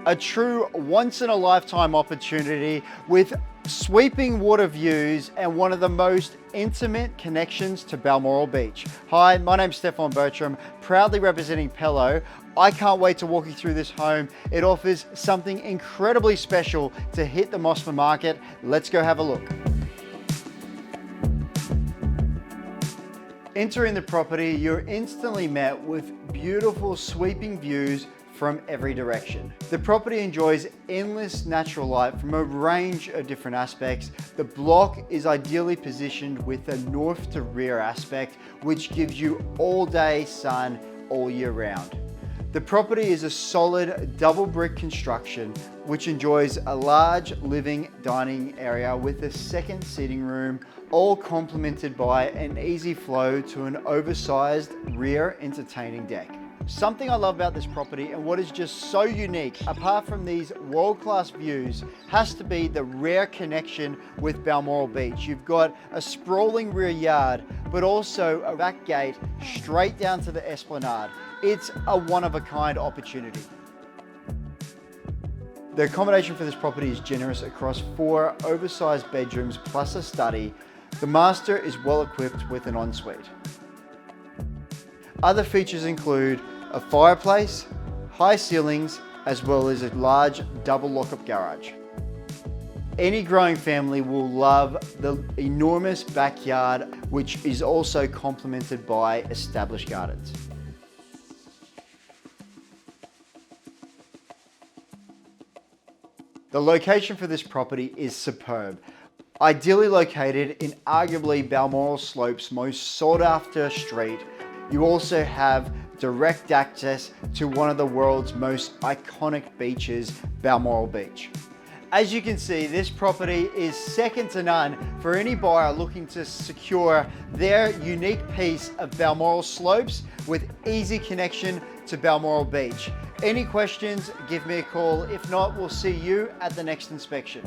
A true once-in-a-lifetime opportunity with sweeping water views and one of the most intimate connections to Balmoral Beach. Hi, my name's Stefan Bertram, proudly representing Pello. I can't wait to walk you through this home. It offers something incredibly special to hit the Mosman market. Let's go have a look. Entering the property, you're instantly met with beautiful sweeping views from every direction. The property enjoys endless natural light from a range of different aspects. The block is ideally positioned with a north to rear aspect, which gives you all day sun all year round. The property is a solid double brick construction, which enjoys a large living dining area with a second seating room, all complemented by an easy flow to an oversized rear entertaining deck. Something I love about this property and what is just so unique, apart from these world-class views, has to be the rare connection with Balmoral Beach. You've got a sprawling rear yard, but also a back gate straight down to the esplanade. It's a one-of-a-kind opportunity. The accommodation for this property is generous across 4 oversized bedrooms plus a study. The master is well equipped with an ensuite. Other features include a fireplace, high ceilings, as well as a large double lockup garage. Any growing family will love the enormous backyard, which is also complemented by established gardens. The location for this property is superb. Ideally located in arguably Balmoral Slope's most sought after street, you also have direct access to one of the world's most iconic beaches, Balmoral Beach. As you can see, this property is second to none for any buyer looking to secure their unique piece of Balmoral Slopes with easy connection to Balmoral Beach. Any questions, give me a call. If not, we'll see you at the next inspection.